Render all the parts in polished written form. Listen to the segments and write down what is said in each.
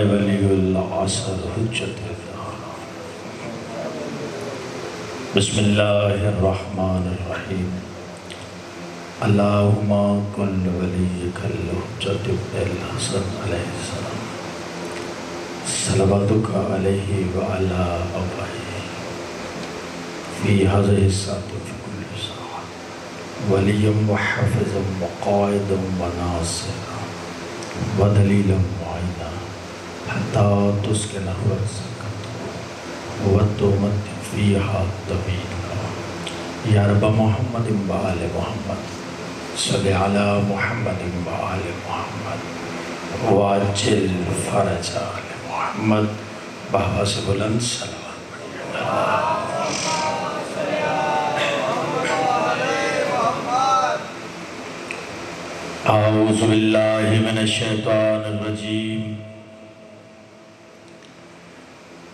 ولی العصر حجت اللہ۔ بسم اللہ الرحمن الرحیم۔ اللہم کن ولیک الحجت الحسن علیہ السلام، صلواتک علیہ وعلا آبائہ فی هذه الساعة وفی کل ساعة، ولیا وحافظا وقائدا وناصرا ودلیلا معینا حتی تسکنہ ورزقہ وتمتع فیہا طویلا۔ یا رب محمد وآل محمد صلی علی محمد وآل محمد واجل فرج آل محمد بہوا سے بلند صلوات اعوذ باللہ من الشیطان الرجیم،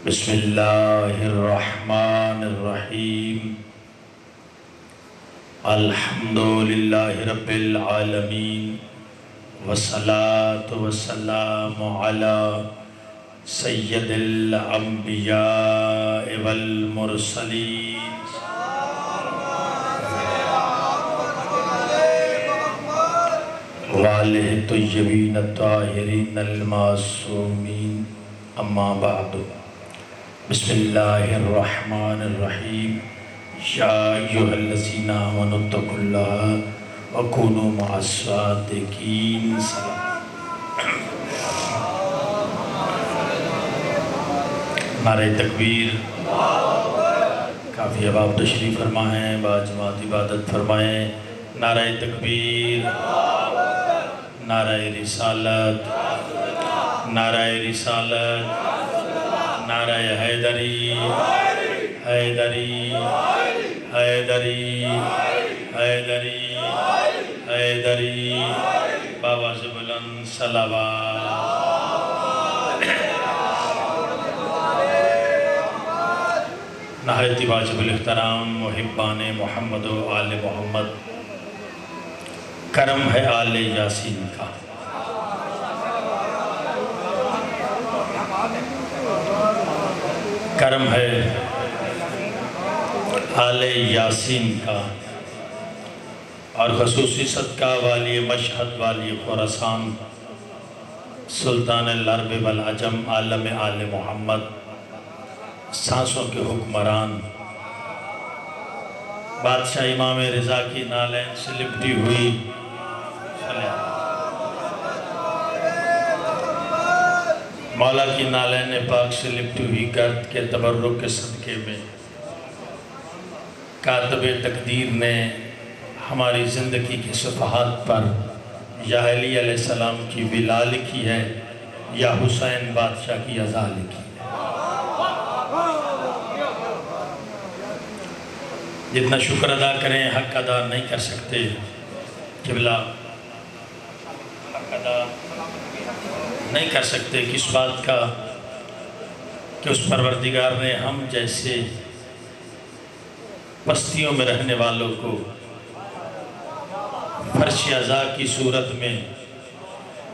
بسم اللہ الرحمن الرحیم، الحمدللہ رب العالمین، والصلاة والسلام علی سید الانبیاء والمرسلین، وآلہ الطیبین الطاہرین المعصومین، اما بعد، بسم اللہ الرحمن الرحیم، یا ایہا الذین آمنوا اتقوا اللہ وکونوا مع الصادقین۔ نعرہ تکبیر۔ کافی اب آپ تشریف فرمائیں، باجماعت عبادت فرمائیں۔ نعرہ تکبیر، نعرہ رسالت، نعرہ رسالت، نعرہ حیدری، حیدری، حیدری، حیدری، حیدری، بابا سے بلند صلوات۔ نہایت واجب الاحترام محبان محمد و آل محمد، کرم ہے آل یاسین کا، کرم ہے آل یاسین کا، اور خصوصی صدقہ والی مشہد والی خراسان، سلطان العرب والعجم، عالم آل محمد، سانسوں کے حکمران، بادشاہ امام رضا کی نالین سے لپٹی ہوئی مولا کی نالین پاک سے لپٹی ہوئی گرد کے تبرک کے صدقے میں کاتب تقدیر نے ہماری زندگی کے صفحات پر یا علی علیہ السلام کی ولا لکھی ہے، یا حسین بادشاہ کی ازا لکھی ہے۔ جتنا شکر ادا کریں حق ادا نہیں کر سکتے۔ قبلہ حق ادا نہیں کر سکتے کس بات کا کہ اس پروردگار نے ہم جیسے پستیوں میں رہنے والوں کو فرش عزا کی صورت میں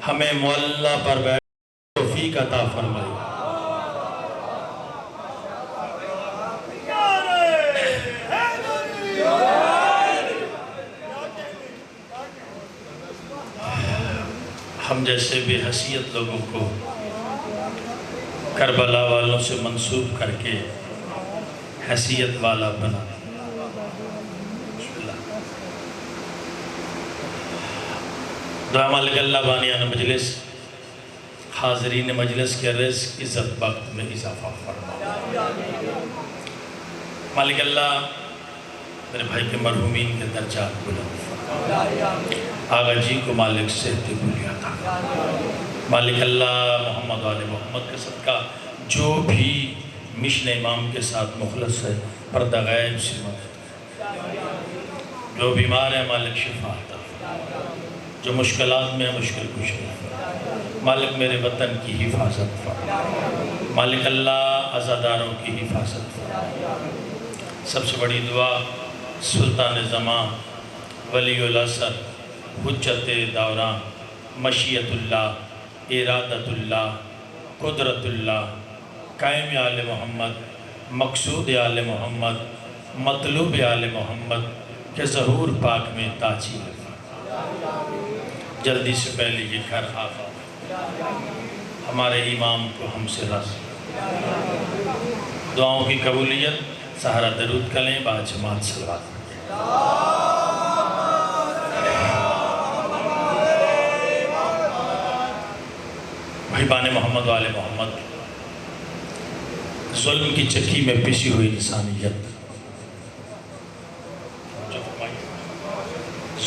ہمیں معلّہ پر بیٹھ توفیق عطا فرمائی۔ ہم جیسے بے حیثیت لوگوں کو کربلا والوں سے منسوب کر کے حیثیت والا بنا۔ دعا مالک اللہ بانیان مجلس، حاضرین مجلس کے رزق عزت وقت میں اضافہ فرما۔ مالک اللہ میرے بھائی کے مرحومین کے درجات بلند فرما۔ آغا جی کو مالک صحت بولی عطا۔ مالک اللہ محمد آل محمد کے صدقہ جو بھی مشن امام کے ساتھ مخلص ہے پردہ غیب سے مدد، جو بیمار ہے مالک شفا عطا، جو مشکلات میں ہے مشکل کشا، مالک میرے وطن کی حفاظت فرما۔ مالک اللہ عزاداروں کی حفاظت فرما۔ سب سے بڑی دعا سلطان زمان، ولی العصر، حجت دوران، مشیت اللہ، ارادت اللہ، قدرت اللہ، قائم آل محمد، مقصود آل محمد، مطلوب آل محمد کے ظہور پاک میں تاجیل جلدی سے پہلے یہ گھر آباد، ہمارے امام کو ہم سے راضی، دعاؤں کی قبولیت، سہرا درود کریں، با جماعت صلوات بھائیبان محمد و آل محمد، ظلم کی چکی میں پسی ہوئی انسانیت،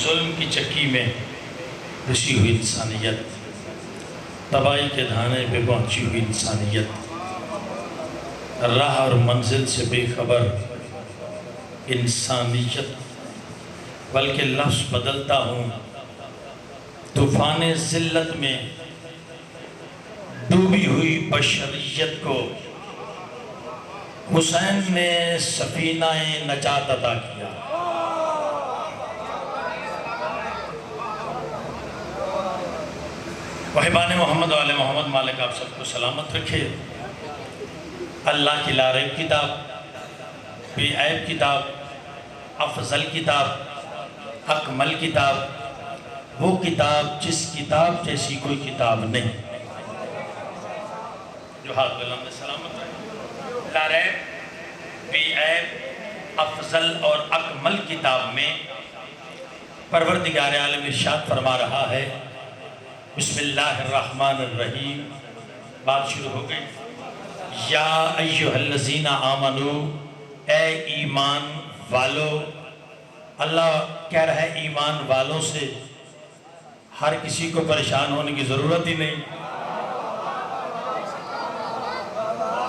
ظلم کی چکی میں پسی ہوئی انسانیت، تباہی کے دھانے پہ پہنچی ہوئی انسانیت، راہ اور منزل سے بے خبر انسانیت، بلکہ لفظ بدلتا ہوں، طوفان ذلت میں ڈوبی ہوئی بشریت کو حسین نے سفینہ نجات عطا کیا۔ وحبان محمد و آل محمد، مالک آپ سب کو سلامت رکھے۔ اللہ کی لاریب کتاب، بے عیب کتاب، افضل کتاب، اکمل کتاب، وہ کتاب جس کتاب جیسی کوئی کتاب نہیں، جو ہاتھ بلند سلامت رہے۔ لاریب، بے عیب، افضل اور اکمل کتاب میں پروردگار عالم ارشاد فرما رہا ہے، بسم اللہ الرحمن الرحیم، بات شروع ہو گئی، یا ایہا الذین آمنو، اے ایمان والو۔ اللہ کہہ رہا ہے ایمان والوں سے، ہر کسی کو پریشان ہونے کی ضرورت ہی نہیں۔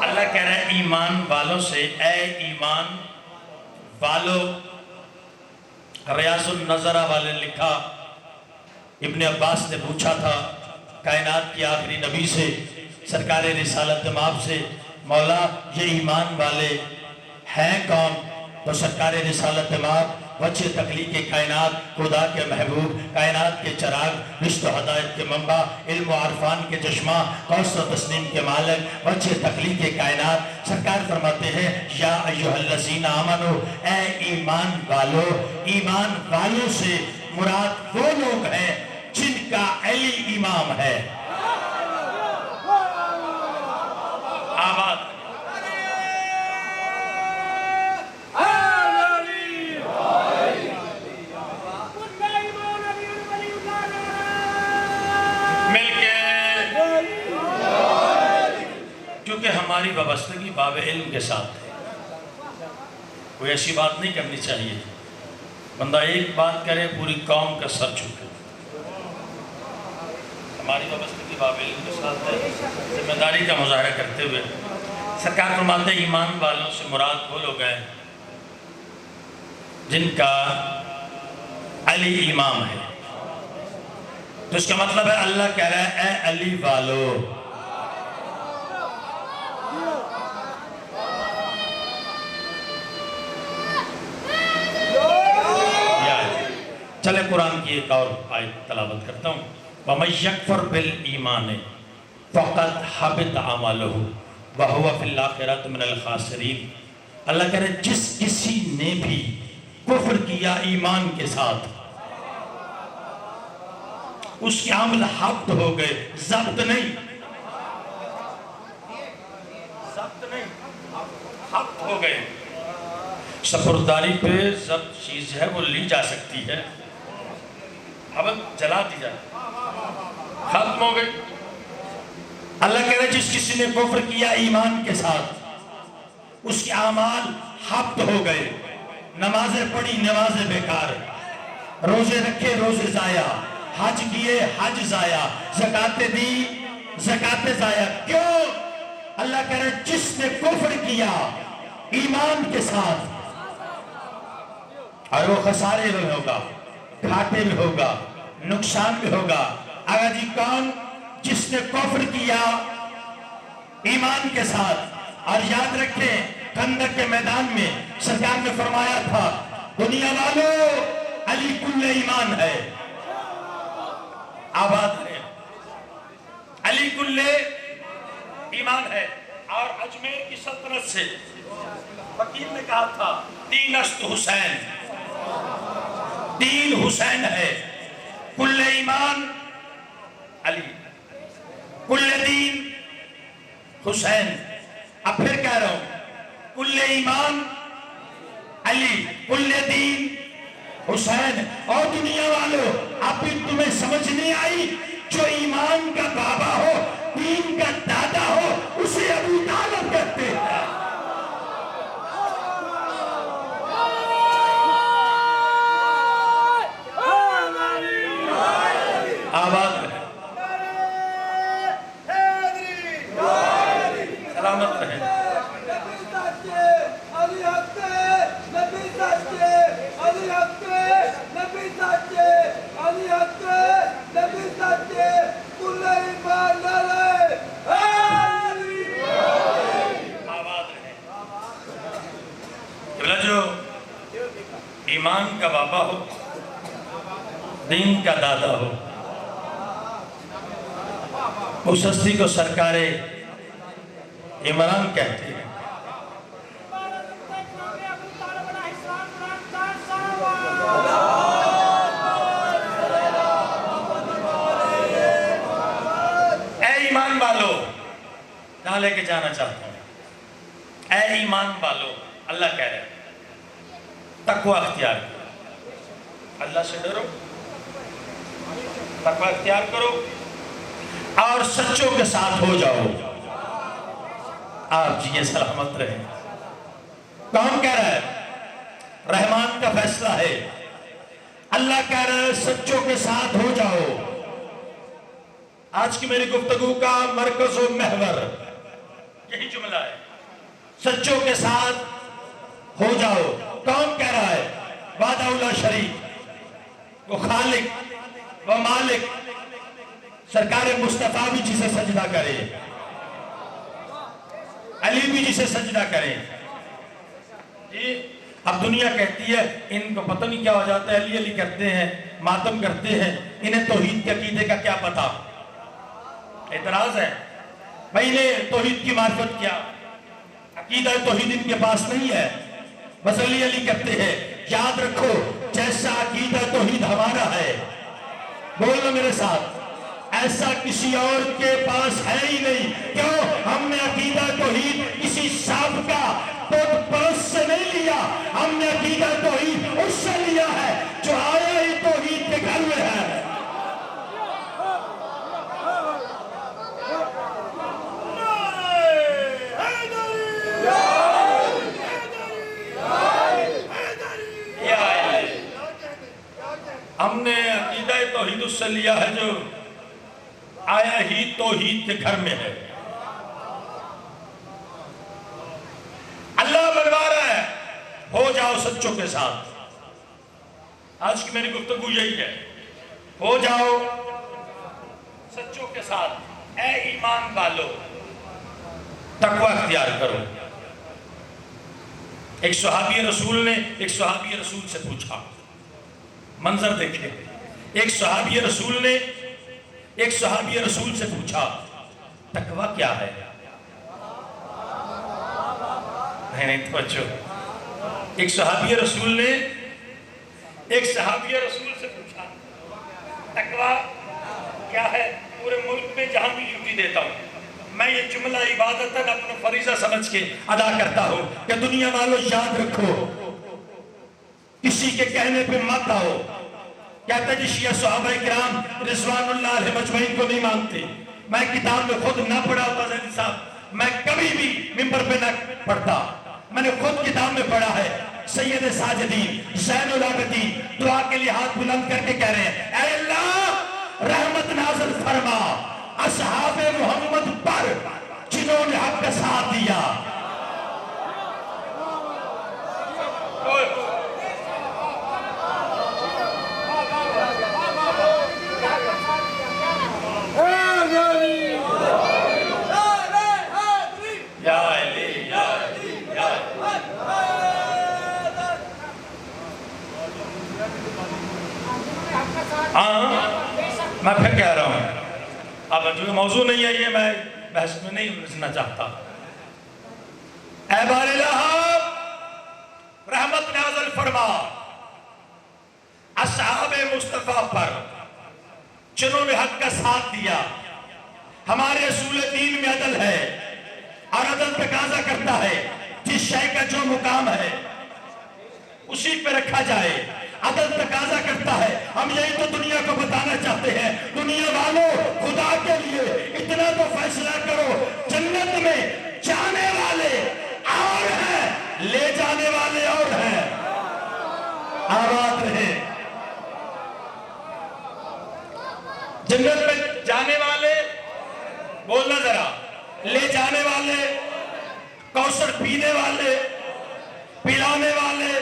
اللہ کہہ رہا ہے ایمان والوں سے، اے ایمان والو۔ ریاض النظرہ والے لکھا، ابن عباس نے پوچھا تھا کائنات کی آخری نبی سے، سرکار رسالت مآب سے، مولا یہ ایمان والے ہیں کون؟ تو سرکار رسالت مآب، وجہ تخلیق کائنات، خدا کے محبوب، کائنات کے چراغ، رشت و ہدایت کے منبع، علم و عرفان کے چشمہ، قوس و تسنیم کے مالک، وجہ تخلیق کائنات، سرکار فرماتے ہیں یا ایہا الذین آمنو، اے ایمان والو۔ ایمان والوں سے مراد وہ لوگ ہیں جن کا علی امام ہے۔ آباد مل کے، کیونکہ ہماری وابستگی باب علم کے ساتھ ہے، کوئی ایسی بات نہیں کرنی چاہیے بندہ ایک بات کرے پوری قوم کا سر جھکے۔ ہماری وابستگی باب علم کے ساتھ ہے، ذمہ داری کا مظاہرہ کرتے ہوئے سرکار فرماتے ہیں ایمان والوں سے مراد وہ لوگ ہیں جن کا علی امام ہے۔ تو اس کا مطلب ہے اللہ کہہ رہا ہے اے علی والو۔ چلے قرآن کی ایک اور آیت تلاوت کرتا ہوں، وَمَن يَكْفُرْ بِالْإِيمَانِ فَقَدْ حَبِطَ عَمَلُهُ وَهُوَ فِي الْآخِرَةِ مِنَ الْخَاسِرِينَ۔ اللہ کہہ رہے جس کسی نے بھی کفر کیا ایمان کے ساتھ، اس کے عمل حبط ہو گئے، ضبط نہیں، حبط ہو گئے۔ سپرداری پہ ضبط چیز ہے، وہ لی جا سکتی ہے، حبط جلا دی جائے، ختم ہو گئی۔ اللہ کہہ رہا ہے جس کسی نے کفر کیا ایمان کے ساتھ، اس کے اعمال حبط ہو گئے، نمازیں پڑھی نمازیں بیکار، روزے رکھے روزے ضائع، حج کیے حج ضائع، زکاتیں دی زکاتیں ضائع۔ کیوں؟ اللہ کہہ رہا ہے جس نے کفر کیا ایمان کے ساتھ، اور وہ خسارے میں ہوگا، گھاٹے میں ہوگا، نقصان میں ہوگا۔ اگر جی کون؟ جس نے کفر کیا ایمان کے ساتھ۔ اور یاد رکھیں خندق کے میدان میں سرکار نے فرمایا تھا دنیا والو علی کل ایمان ہے، آباد ہے، علی کل ایمان ہے. اور اجمیر کی سلطنت سے فقیر نے کہا تھا دین است حسین، دین حسین ہے، کل ایمان علی، کل دین حسین. اب پھر کہہ رہا ہوں کل ایمان علی، کل دین حسین. اور دنیا والوں اب بھی تمہیں سمجھ نہیں آئی؟ جو ایمان کا بابا ہو، دین کا دادا ہو، اسے ابو طالب کہتے ہیں. آباد رہے، سلامت رہے. جو ایمان کا بابا ہو، دین کا دادا ہو، اس ہستی کو سرکار عمران کہتے ہیں. اے ایمان والو، کہاں لے کے جانا چاہتا ہوں؟ اے ایمان والو، اللہ کہہ رہے ہیں تقوی اختیار کرو، اللہ سے ڈرو، تقوی اختیار کرو اور سچوں کے ساتھ ہو جاؤ. آپ جی سلامت رہے. کون کہہ رہا ہے؟ رحمان کا فیصلہ ہے. اللہ کہہ رہا ہے سچوں کے ساتھ ہو جاؤ. آج کی میری گفتگو کا مرکز و محور یہی جملہ ہے، سچوں کے ساتھ ہو جاؤ. کون کہہ رہا ہے؟ وحدہ لا شریک، وہ خالق وہ مالک، سرکار مصطفیٰ بھی جسے سجدہ کرے، علی بھی جسے سجدہ کرے. جی اب دنیا کہتی ہے ان کو پتہ نہیں کیا ہو جاتا ہے، علی علی کرتے ہیں، ماتم کرتے ہیں، انہیں توحید کے عقیدے کا کیا پتہ. اعتراض ہے بھائی نے توحید کی معرفت کیا، عقیدہ توحید ان کے پاس نہیں ہے، بس علی علی کرتے ہیں. یاد رکھو جیسا عقیدہ توحید ہمارا ہے، بولو میرے ساتھ، ایسا کسی اور کے پاس ہے ہی نہیں. کیوں؟ ہم نے عقیدہ توحید کسی سابقہ بت پرست سے نہیں لیا، ہم نے عقیدہ توحید اس سے لیا ہے جو آیا ہی توحید کے گھر میں ہے. ہم نے عقیدہ توحید اس سے لیا ہے جو آیا ہی توحید کے گھر میں ہے. اللہ بلوا رہا ہے ہو جاؤ سچوں کے ساتھ. آج کی میری گفتگو یہی ہے، ہو جاؤ سچوں کے ساتھ. اے ایمان والو، تقوی اختیار کرو. ایک صحابی رسول سے پوچھا، منظر دیکھیں، ایک صحابی رسول سے پوچھا تقوی کیا ہے؟ نہیں توجہ. ایک صحابی رسول سے پوچھا تقوی کیا ہے؟ پورے ملک میں جہاں بھی ڈیوٹی دیتا ہوں میں یہ جملہ عبادتاً اپنا فریضہ سمجھ کے ادا کرتا ہوں کہ دنیا والوں یاد رکھو، کسی کے کہنے پہ مت آؤ. کہتا جی شیعہ صحابہ کرام رضوان اللہ علیہ مجمعین کو نہیں مانتے. میں کتاب میں خود نہ پڑھا ہوتا زیدی صاحب، میں کبھی بھی ممبر پہ نہ پڑھتا، میں نے خود کتاب میں پڑھا ہے. سید ساجدین زین العابدین دعا کے لیے ہاتھ بلند کر کے کہہ رہے ہیں اے اللہ رحمت نازل فرما اصحاب محمد پر جنہوں نے حق کا ساتھ دیا. میں پھر کہہ رہا ہوں، اب جو موضوع نہیں ہے یہ بحث میں نہیں الجھنا چاہتا۔ اے بار لہب رحمت نازل فرما اصحاب مصطفیٰ پر جنہوں نے حق کا ساتھ دیا۔ ہمارے اصول دین میں عدل ہے اور عدل تقاضا کرتا ہے جس شے کا جو مقام ہے اسی پہ رکھا جائے۔ عدل تقاضا کرتا ہے، ہم یہی تو دنیا کو بتانا چاہتے ہیں، دنیا والوں خدا کے لیے اتنا تو فیصلہ کرو، جنت میں جانے والے اور ہیں، لے جانے والے اور ہیں۔ آباد رہے۔ جنت میں جانے والے بولنا ذرا، لے جانے والے، کوثر پینے والے، پلانے والے،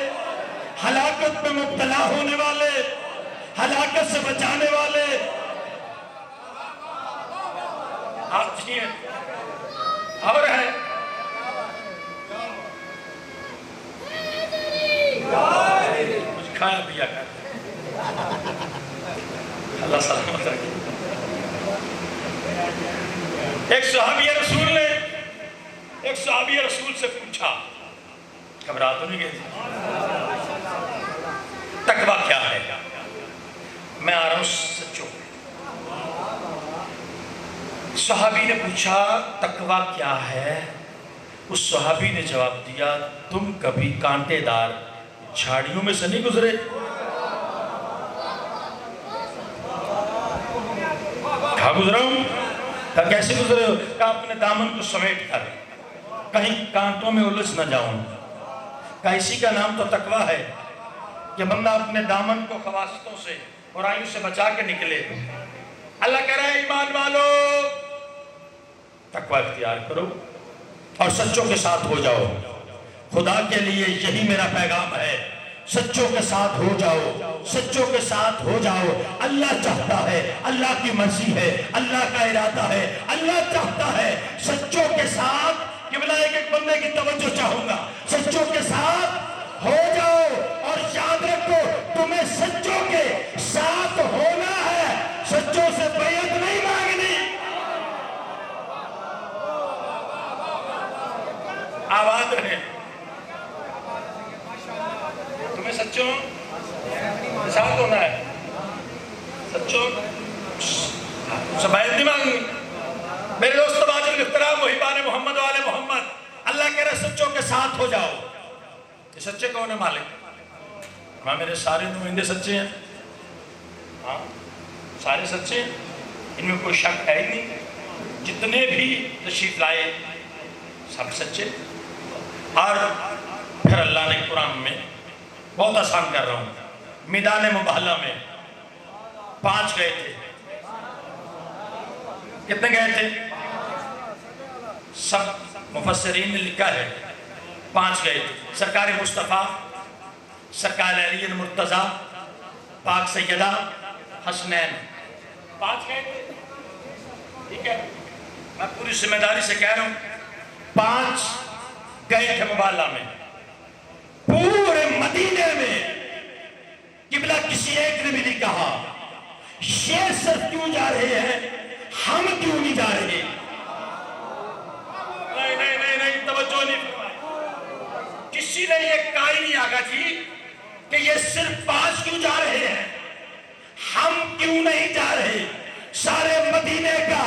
ہلاکت میں مبتلا ہونے والے، ہلاکت سے بچانے والے۔ آپ جیئے اور ہے کچھ کھایا پیا کر اللہ سلامت رکھے۔ ایک صحابی رسول سے پوچھا، گھبرا تو نہیں گئے؟ تقویٰ کیا ہے؟ میں آ رہا ہوں سچوں۔ صحابی نے پوچھا تقویٰ کیا ہے؟ اس صحابی نے جواب دیا، تم کبھی کانٹے دار جھاڑیوں میں سے نہیں گزرے؟ کہاں گزرا ہوں؟ کہا کیسے گزرے ہو؟ کہا اپنے دامن کو سمیٹ کر کہیں کانٹوں میں الجھ نہ جاؤں۔ کہا اسی کا نام تو تقویٰ ہے کہ بندہ اپنے دامن کو خواستوں سے برائیوں سے بچا کے نکلے۔ اللہ کہہ رہا ہے ایمان والو تقویٰ اختیار کرو اور سچوں کے ساتھ ہو جاؤ۔ خدا کے لیے یہی میرا پیغام ہے، سچوں کے ساتھ ہو جاؤ، سچوں کے ساتھ ہو جاؤ۔ اللہ چاہتا ہے، اللہ کی مرضی ہے، اللہ کا ارادہ ہے، اللہ چاہتا ہے سچوں کے ساتھ۔ کہ بلا ایک بندے کی توجہ چاہوں گا، سچوں کے ساتھ ہو جاؤ اور یاد رکھو تمہیں سچوں کے ساتھ ہونا ہے، سچوں سے بیعت نہیں مانگنی۔ آواز رہے، تمہیں سچوں کے ساتھ ہونا ہے، سچوں سے بیعت نہیں مانگنی۔ میرے دوست باجل الاحترام محبان محمد والے محمد، اللہ کہہ رہے سچوں کے ساتھ ہو جاؤ۔ یہ سچے کون ہیں مالک؟ ہاں میرے سارے نمائندے سچے ہیں، ہاں سارے سچے ہیں، ان میں کوئی شک ہے ہی نہیں۔ جتنے بھی تشریف لائے سب سچے۔ اور پھر اللہ نے قرآن میں بہت آسان کر رہا ہوں، میدان مباہلہ میں 5 گئے تھے۔ کتنے گئے تھے؟ سب مفسرین نے لکھا ہے 5 گئے تھے۔ سرکار مصطفیٰ، سرکار علی المرتضیٰ، پاک سیدہ حسنین، 5 گئے تھے۔ ٹھیک ہے، میں پوری ذمہ داری سے کہہ رہا ہوں 5 گئے تھے مباہلہ میں۔ پورے مدینے میں قبلہ کسی ایک نے بھی نہیں کہا یہ صرف کیوں جا رہے ہیں، ہم کیوں نہیں جا رہے؟ نہیں توجہ نہیں فرمائی۔ کسی نے یہ کہا ہی نہیں آگا جی کہ یہ صرف 5 کیوں جا رہے ہیں، ہم کیوں نہیں جا رہے؟ سارے مدینے کا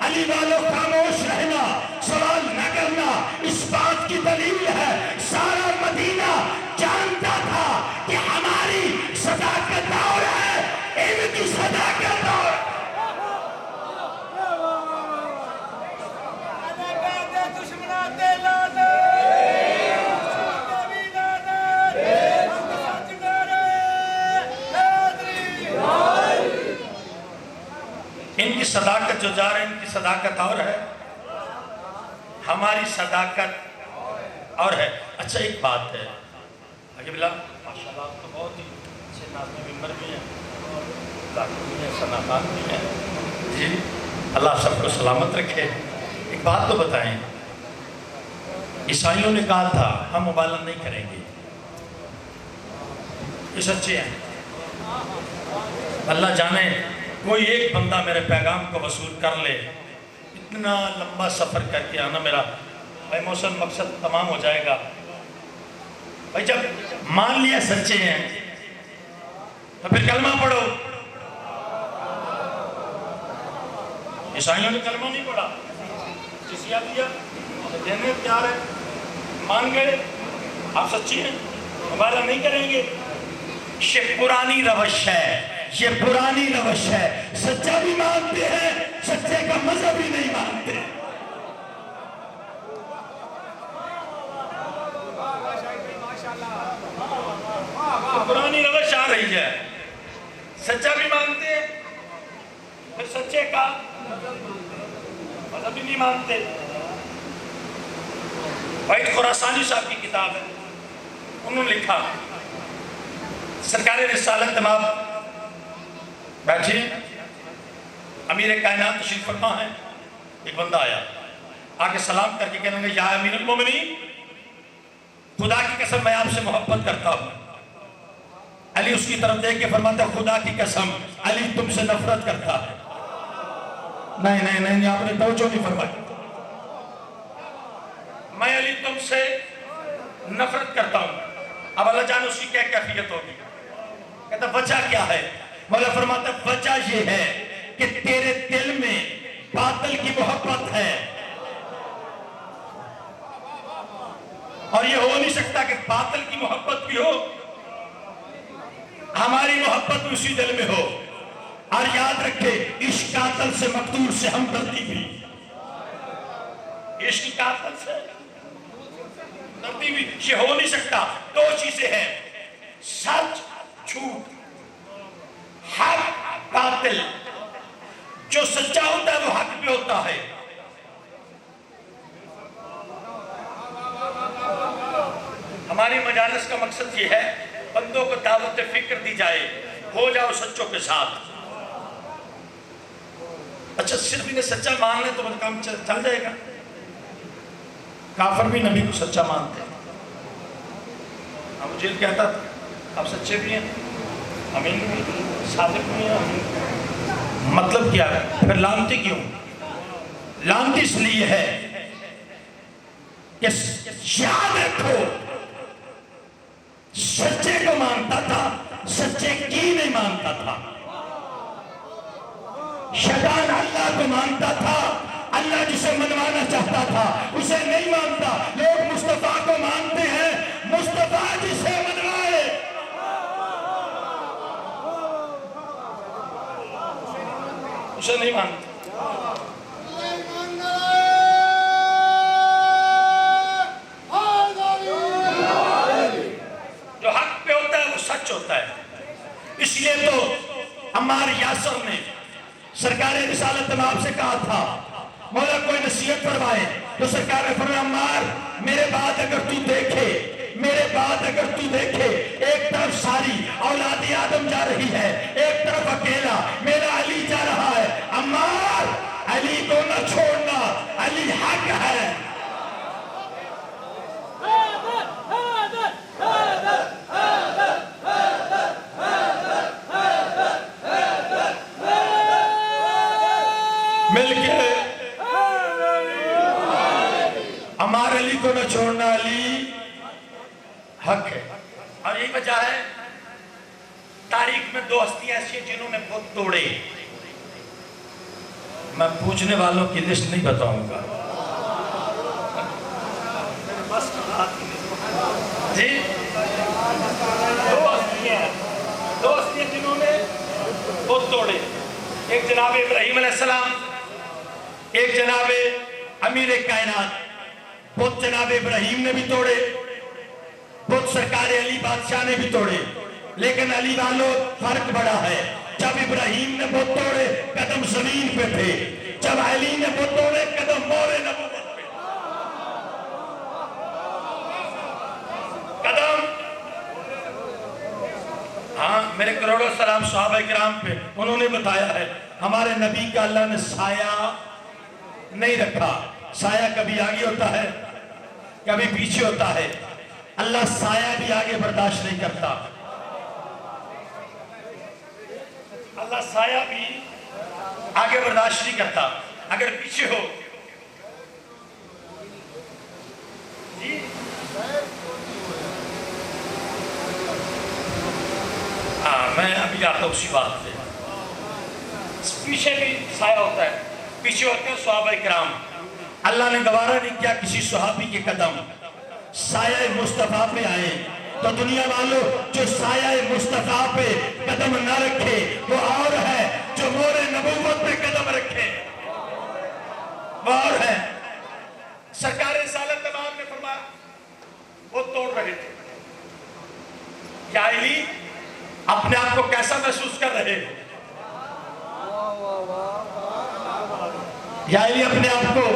علی والوں خاموش رہنا، سوال نہ کرنا اس بات کی دلیل ہے سارا مدینہ جانتا تھا کہ ہماری صداقت اور ہے، ان کی صداقت اور ہے۔ ان کی صداقت جو جا رہے ہیں ان کی صداقت اور ہے، ہماری صداقت اور ہے۔ اچھا ایک بات ہے عجیب اللہ، ماشاءاللہ آپ تو بہت ہی اچھے ناظم ممبر بھی ہیں، ذاکر بھی ہیں، ثناء بھی ہیں جی، اللہ سب کو سلامت رکھے۔ ایک بات تو بتائیں، عیسائیوں نے کہا تھا ہم مبالغہ نہیں کریں گے، یہ سچے ہیں؟ اللہ جانے کوئی ایک بندہ میرے پیغام کو وصول کر لے، اتنا لمبا سفر کر کے آنا میرا بھائی موسم مقصد تمام ہو جائے گا بھائی جب مان لیا سچے ہیں تو پھر کلمہ پڑھو عیسائیوں نے کلمہ نہیں پڑھا جزیہ دیا دینے تیار ہے مان گئے آپ سچی ہیں مبالغہ نہیں کریں گے یہ پرانی روش ہے یہ پرانی روش ہے سچا بھی مانتے ہیں سچے کا مذہب بھی نہیں مانتے پرانی روش آ رہی ہے سچا بھی مانتے ہیں پھر سچے کا مذہب بھی نہیں مانتے وحید خراسانی صاحب کی کتاب ہے انہوں نے لکھا سرکار رسالت تمام بیٹھے امیر کائنات تشریف فرما ہے ایک بندہ آیا آگے سلام کر کے کہنے لگا یا امیر المومنین خدا کی قسم میں آپ سے محبت کرتا ہوں علی اس کی طرف دیکھ کے فرماتا ہے خدا کی قسم علی تم سے نفرت کرتا ہے نہیں آپ نے توجہ نہیں فرمائی میں علی تم سے نفرت کرتا ہوں اب اللہ جانے اس کی کیا کیفیت ہوگی کہتا وجہ کیا ہے مولا فرماتا ہے وجہ یہ ہے کہ تیرے دل میں باطل کی محبت ہے اور یہ ہو نہیں سکتا کہ باطل کی محبت بھی ہو ہماری محبت بھی اسی دل میں ہو اور یاد رکھے عشق قاتل سے مقتول سے ہمدردی بھی عشق قاتل سے ہمدردی بھی یہ ہو نہیں سکتا دو چیزیں ہیں سچ جھوٹ حق باطل جو سچا ہوتا ہے وہ حق پہ ہوتا ہے ہماری مجالس کا مقصد یہ ہے بندوں کو دعوت فکر دی جائے ہو جاؤ سچوں کے ساتھ اچھا صرف انہیں سچا مان لیں تو کام چل جائے گا کافر بھی نبی کو سچا مانتے ہیں ابو جہل کہتا تھا آپ سچے بھی ہیں امین بھی صادق بھی ہیں مطلب کیا ہے پھر لانتی کیوں لانتی اس لیے ہے کہ یاد رکھو سچے کو مانتا تھا سچے کی نہیں مانتا تھا شیطان اللہ کو مانتا تھا اللہ جسے منوانا چاہتا تھا اسے نہیں مانتا لوگ مصطفیٰ کو مانتے ہیں مصطفیٰ جسے منوائے اسے نہیں مانتے جو حق پہ ہوتا ہے وہ سچ ہوتا ہے اس لیے تو عمار یاسر نے سرکار رسالت تمام سے کہا تھا مولا کوئی نصیحت فرمائے تو سرکار نے فرمایا عمار میرے بعد اگر تو دیکھے ایک طرف ساری اولاد آدم جا رہی ہے ایک طرف اکیلا میرا علی جا رہا ہے عمار علی کو نہ چھوڑنا علی حق ہے مل کے عمار علی کو نہ چھوڑنا علی حق ہے اور یہی وجہ ہے تاریخ میں دو ہستیاں ایسی ہیں جنہوں نے بت توڑے میں پوچھنے والوں کی لسٹ نہیں بتاؤں گا جی دو ہستیاں جنہوں نے بت توڑے ایک جناب ابراہیم علیہ السلام ایک جناب امیر کائنات بت جناب ابراہیم نے بھی توڑے بت سرکار علی بادشاہ نے بھی توڑے لیکن علی والوں فرق بڑا ہے جب ابراہیم نے بت توڑے قدم زمین پہ تھے جب علی نے بت توڑے قدم مور نبوت پہ قدم ہاں میرے کروڑوں سلام صحابہ کرام پہ انہوں نے بتایا ہے ہمارے نبی کا اللہ نے سایہ نہیں رکھا سایہ کبھی آگے ہوتا ہے کبھی پیچھے ہوتا ہے اللہ سایہ بھی آگے برداشت نہیں کرتا اللہ سایہ بھی آگے برداشت نہیں کرتا اگر پیچھے ہو میں ابھی آتا ہوں اسی بات پہ. پیچھے بھی سایہ ہوتا ہے, پیچھے ہوتے ہیں صحابہ کرام. اللہ نے گوارا نہیں کیا کسی صحابی کے قدم سایہ مصطفیٰ پہ آئے. تو دنیا والوں جو سایہ مصطفیٰ پہ قدم نہ رکھے وہ اور ہے, جو مور نبوت پہ قدم رکھے وہ اور ہے. سرکار رسالت تمام نے فرمایا, وہ توڑ رہے تھے, یا علی اپنے آپ کو کیسا محسوس کر رہے ہو؟ یا علی اپنے آپ کو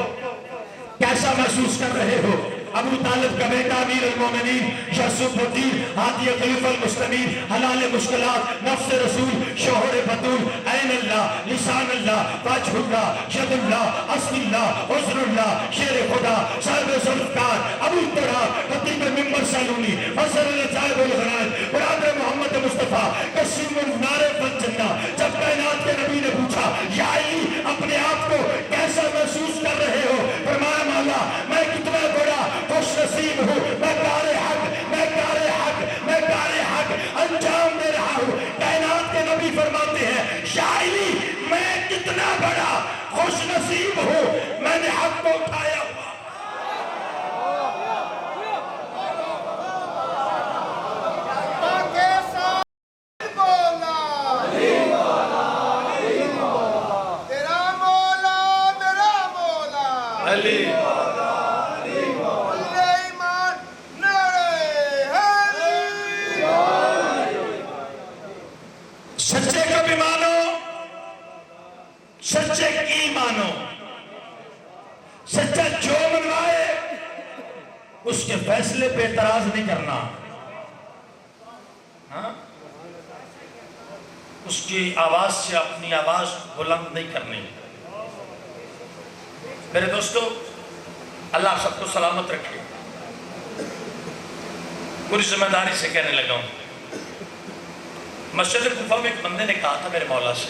کیسا محسوس کر رہے ہو؟ ابو طالب کا بیٹا امیر المومنین شمس الدین ہادی خلیفہ المسلمین, حلال مشکلات, نفس رسول, شوہر بطول, عین اللہ, لسان اللہ, وجہ اللہ, ید اللہ, اصل اللہ, عذر اللہ, شیر خدا, صاحب ذوالفقار, ابو تراب, خطیب ممبر سالونی, حسن الجائب الغرائب, برادر محمد مصطفیٰ, قسیم النار فالجنہ. جب کائنات کے نبی نے پوچھا یا علی اپنے آپ کو کیسا محسوس کر رہے ہو؟ فرمایا مولا میں کتنا بڑا خوش نصیب ہوں, میں کار حق, میں کار حق, میں کار حق انجام دے رہا ہوں. کائنات کے نبی فرماتے ہیں یا علی میں کتنا بڑا خوش نصیب ہوں, میں نے حق کو اٹھایا ہوا. سچے کا بھی مانو, سچے کی مانو. سچا جو منوائے اس کے فیصلے پہ اعتراض نہیں کرنا, اس کی آواز سے اپنی آواز بلند نہیں کرنی. میرے دوستو اللہ سب کو سلامت رکھے. پوری ذمہ داری سے کہنے لگا ہوں. مسجد کوفہ میں ایک بندے نے کہا تھا میرے مولا سے,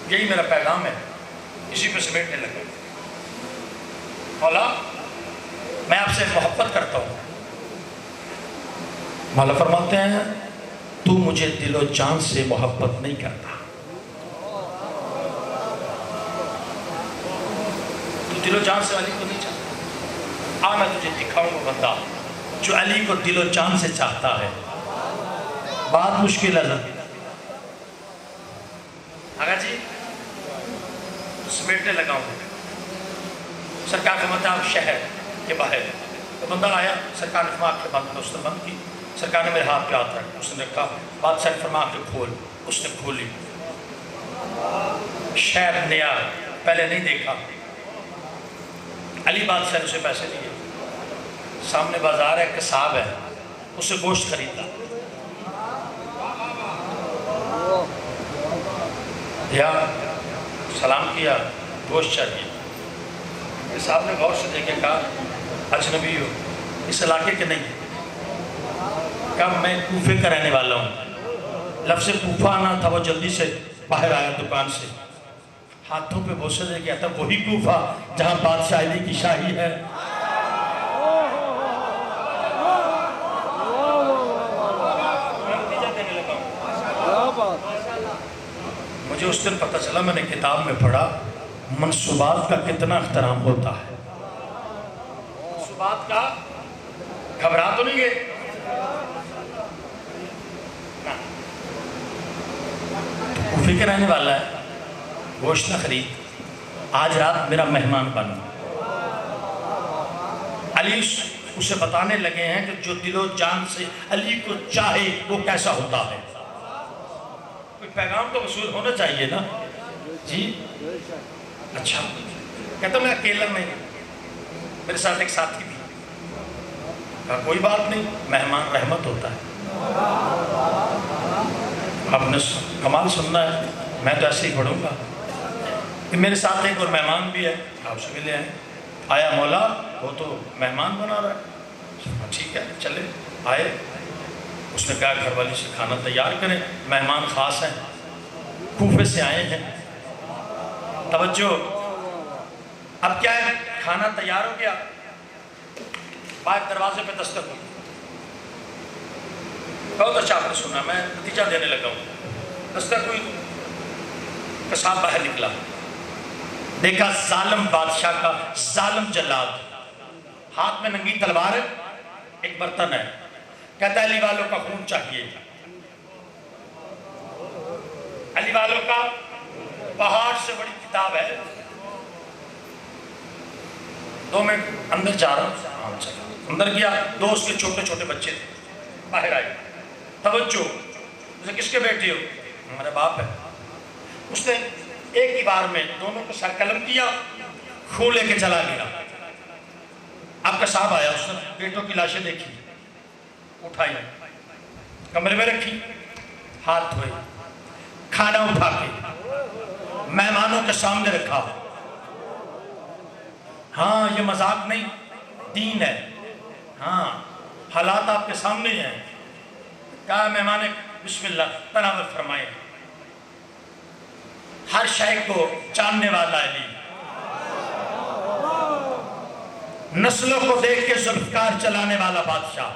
یہی میرا پیغام ہے, اسی پہ سمیٹنے لگا. مولا میں آپ سے محبت کرتا ہوں. مولا فرماتے ہیں تو مجھے دل و جان سے محبت نہیں کرتا. تو دل و جان سے علی کو نہیں چاہتا. میں تجھے دکھاؤں گا بندہ جو علی کو دل و جان سے چاہتا ہے. بات مشکل ہے آگا جی, سمیٹنے لگا ہوں. سرکار فرماتا ہے آپ شہر کے باہر. تو بندہ آیا, سرکار نے فرمایا کہ بند, اس نے بند کی. سرکار نے میرے ہاتھ پہ ہاتھ رکھا, اس نے رکھا. بادشاہ نے فرمایا کہ کھول, اس نے کھولی. شہر نیا, پہلے نہیں دیکھا. علی بادشاہ نے اسے پیسے دیے. سامنے بازار ہے, قصاب ہے, اسے گوشت خریدا. دیا, سلام کیا, گوشت چاہیے. صاحب نے غور سے دیکھے, کہا اجنبی ہو, اس علاقے کے نہیں. کہا میں کوفے کا رہنے والا ہوں. لفظ کوفہ آنا تھا, وہ جلدی سے باہر آیا دکان سے, ہاتھوں پہ بوسے دے گیا تھا. وہی کوفہ جہاں بادشاہ علی کی شاہی ہے. مجھے اس دن پتہ چلا, میں نے کتاب میں پڑھا منصوبات کا کتنا احترام ہوتا ہے. منصوبات کا گھبرا تو نہیں گئے؟ کوفے کے رہنے والا ہے, گوشت نہ خرید, آج رات میرا مہمان بن. علی اسے بتانے لگے ہیں کہ جو دل و جان سے علی کو چاہے وہ کیسا ہوتا ہے. کوئی پیغام تو وصول ہونا چاہیے نا جی. اچھا, کہتا میں اکیلا نہیں, میرے ساتھ ایک ساتھی بھی. کہا کوئی بات نہیں, مہمان رحمت ہوتا ہے. آپ نے کمال سننا ہے, میں تو ایسے ہی پڑھوں گا. میرے ساتھ ایک اور مہمان بھی ہے, آپ سے بھی لے آئیں. آیا مولا, وہ تو مہمان بنا رہا ہے. ٹھیک ہے چلے. آئے, اس نے کہا گھر والی سے کھانا تیار کریں, مہمان خاص ہیں, کوفے سے آئے ہیں. توجہ, اب کیا ہے, کھانا تیار ہو گیا, باہر دروازے پہ دستک ہوئی. بہت اچھا آپ نے سنا، میں نتیجہ دینے لگا ہوں۔ رستہ کوئی قصاب باہر نکلا، دیکھا ظالم بادشاہ کا ظالم جلاد، ہاتھ میں ننگی تلوار ہے، ایک برتن ہے، کہتا ہے علی والوں کا خون چاہیے، علی والوں کا پہاڑ سے بڑی کتاب ہے، 2 منٹ اندر جا رہا ہوں۔ اندر گیا، 2 اس کے چھوٹے چھوٹے بچے تھے، باہر آئے، توجہ، اسے کس کے بیٹے ہو؟ ہمارا باپ ہے۔ اس نے ایک ہی بار میں دونوں کو سر قلم کیا، خون لے کے چلا گیا۔ آپ کا صاحب آیا، اس نے بیٹوں کی لاشیں دیکھی، اٹھائی، کمرے میں رکھی، ہاتھ دھوئے، کھانا اٹھا کے مہمانوں کے سامنے رکھا۔ ہاں یہ مذاق نہیں، دین ہے، ہاں حالات آپ کے سامنے ہیں۔ کہا مہمان بسم اللہ تناول فرمائے، ہر شے کو جاننے والا علی، نسلوں کو دیکھ کے ذوالفقار چلانے والا بادشاہ،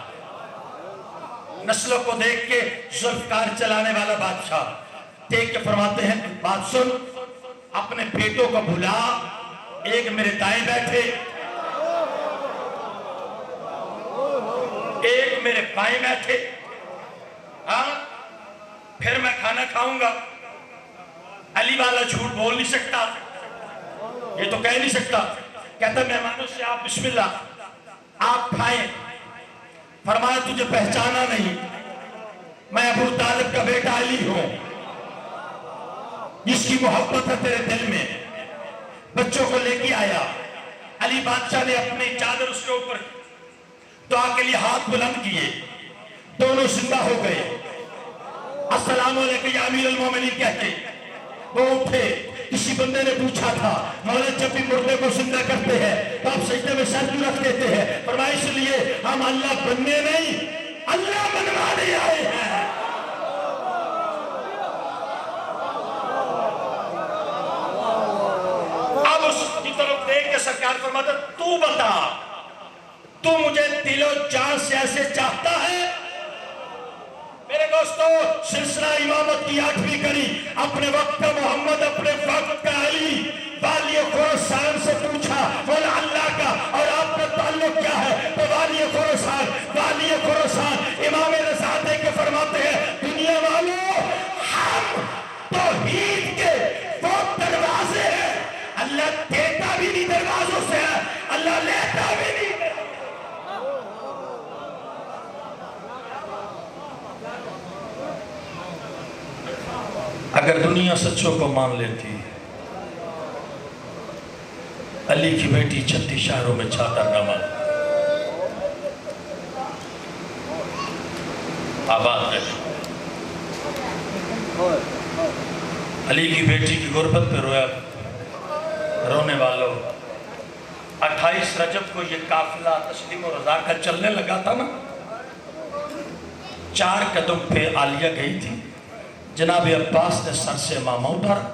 نسلوں کو دیکھ کے ذوالفقار چلانے والا بادشاہ، دیکھ کے فرماتے ہیں بات سن، اپنے بیٹوں کو بھلا، ایک میرے دائیں بیٹھے، ایک میرے بائیں بیٹھے، ہاں پھر میں کھانا کھاؤں گا۔ علی والا جھوٹ بول نہیں سکتا، یہ تو کہہ نہیں سکتا، کہتا مہمانوں سے آپ بسم اللہ، آپ کھائیں۔ فرمایا تجھے پہچانا نہیں، میں ابو طالب کا بیٹا علی ہوں، جس کی محبت ہے تیرے دل میں۔ بچوں کو لے کے آیا، علی بادشاہ نے اپنی چادر اس کے اوپر دعا کے لیے ہاتھ بلند کیے، دونوں زندہ ہو گئے۔ السلام علیکم یا امیر المومنین کہتے، وہ اٹھے۔ کسی بندے نے پوچھا تھا مولا جب بھی مردے کو زندہ کرتے ہیں تو آپ سجدے میں سر کیوں رکھ دیتے ہیں؟ فرمایا اس لیے ہم اللہ بننے نہیں، اللہ بنوانے آئے ہیں۔ اب اس کی طرف دیکھ کے سرکار فرماتا تو بتا، تو مجھے دل و جان سے ایسے چاہتا ہے؟ میرے دوستو سلسلہ امامت کی 8ویں کڑی، اپنے وقت کا محمد، اپنے وقت کا علی، والی خراسان سے پوچھا مولا اللہ کا اور آپ کا تعلق کیا ہے؟ تو والی خراسان امام رضا دے کے فرماتے ہیں دنیا والوں ہم توحید کے وہ دروازے ہیں، اللہ دیتا بھی نہیں دروازوں سے ہے، اللہ لیتا بھی نہیں۔ اگر دنیا سچوں کو مان لیتی، علی کی بیٹی 36 شہروں میں چادر نہ مان، آباد رہے۔ علی کی بیٹی کی غربت پہ رویا، رونے والوں 28 رجب کو یہ قافلہ تسلیم و رضا کا چلنے لگا تھا نا، 4 قدم پہ عالیہ گئی تھی، جناب عباس نے سر سے امامہ اتارا،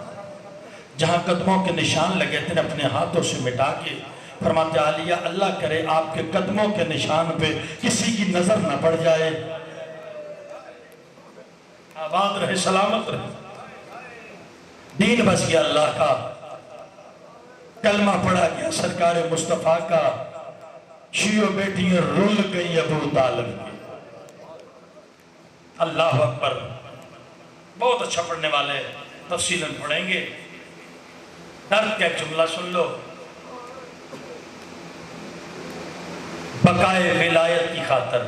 جہاں قدموں کے نشان لگے تھے اپنے ہاتھوں سے مٹا کے فرماتے عالیہ اللہ کرے آپ کے قدموں کے نشان پہ کسی کی نظر نہ پڑ جائے، آباد رہے، سلامت رہے، دین بس گیا اللہ کا، کلمہ پڑھا گیا سرکار مصطفیٰ کا، شیعوں بیٹیاں رول گئی ابو طالب کی۔ اللہ اکبر، بہت اچھا پڑھنے والے تفصیلاً پڑھیں گے۔ درد کا ایک جملہ سن لو، بقائے ولایت کی خاطر،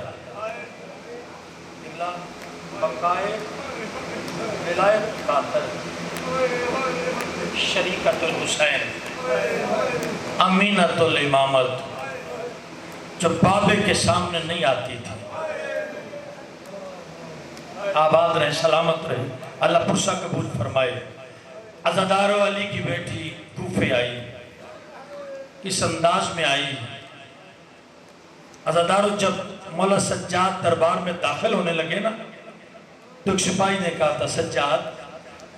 بقائے ولایت کی خاطر شریکت الحسین امینت الامامت جو بابے کے سامنے نہیں آتی تھی، آباد رہے، سلامت رہے، اللہ پرسہ قبول فرمائے۔ عزادارو علی کی بیٹی کوفے آئی، کس انداز میں آئی؟ عزادارو جب مولا سجاد دربار میں داخل ہونے لگے نا تو ایک سپاہی نے کہا تھا سجاد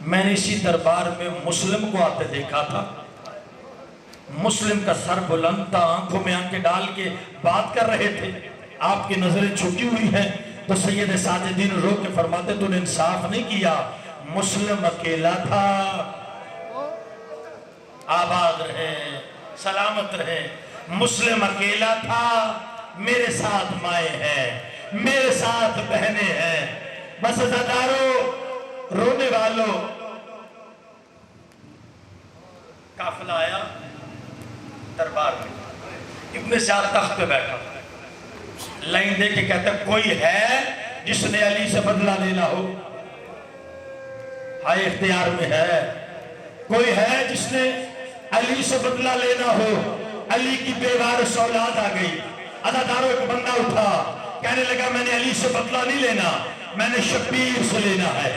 میں نے اسی دربار میں مسلم کو آتے دیکھا تھا، مسلم کا سر بلند تھا، آنکھوں میں آنکھیں ڈال کے بات کر رہے تھے، آپ کی نظریں جھکی ہوئی ہیں، تو سید ساجدین رو کے فرماتے تو نے انصاف نہیں کیا، مسلم اکیلا تھا۔ آباد رہے، سلامت رہے، مسلم اکیلا تھا، میرے ساتھ مائیں ہیں، میرے ساتھ بہنیں ہیں۔ بس عزادارو، رونے والوں، قافلہ آیا دربار میں، ابن زیاد تخت پہ بیٹھا، لائن دے کے کہتا ہے کوئی ہے جس نے علی سے بدلہ لینا ہو؟ ہائے اختیار میں ہے، کوئی ہے جس نے علی سے بدلہ لینا ہو؟ علی کی بیوارث اولاد آ گئی۔ عزادارو ایک بندہ اٹھا، کہنے لگا میں نے علی سے بدلہ نہیں لینا، میں نے شبیر سے لینا ہے۔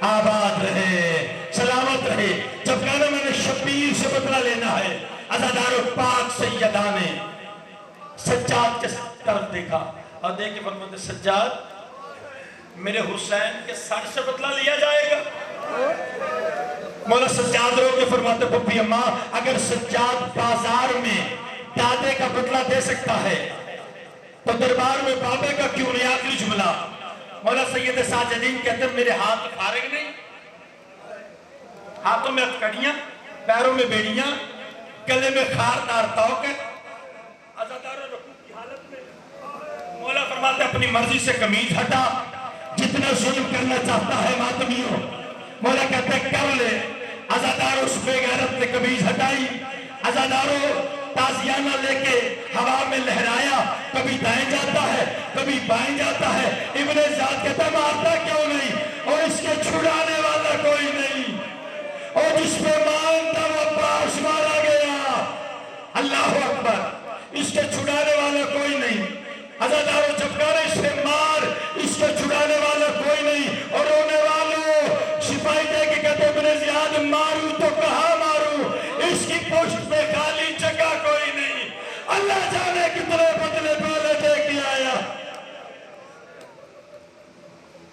آباد رہے، سلامت رہے۔ جب کہنا میں نے شبیر سے بدلہ لینا ہے، عزادارو پاک سیدہ نے سجاد کے طرف دیکھا اور دیکھ کے فرماتے سجاد میرے حسین کے سر سے بدلہ لیا جائے گا؟ مولا سجاد رو کے فرماتے پپی اماں اگر سجاد بازار میں دادے کا بدلہ دے سکتا ہے تو دربار میں بابے کا کیوں نہیں؟ آخری جملہ مولا سید ساجدین کہتے ہیں میرے ہاتھ فارغ نہیں، ہاتھوں میں ہتھکڑیاں، پیروں میں بیڑیاں، گلے میں خاردار توق ہے۔ عزادار رکوع کی حالت میں مولا فرماتے اپنی مرضی سے قمیض ہٹا، جتنا ظلم کرنا چاہتا ہے ماتمیوں، مولا کہتے ہیں کر لے۔ عزادار اس بے غیرت نے قمیض ہٹائی، عزادارو تازیانہ لے کے ہوا میں لہرایا، کبھی دائیں جاتا ہے کبھی بائیں جاتا ہے۔ ابن زیاد کہتا ہے مارتا کیوں نہیں اور اس کے چھڑانے والا کوئی نہیں، اور جس پہ مانتا وہ پاس مارا گیا۔ اللہ اکبر، اس کے چھڑانے والا کوئی نہیں۔ عزادارو جب کہا اس سے مار، اس کے چھڑانے والا کوئی نہیں، اور رونے والوں شفائی دے کے کہتے ابن زیاد مار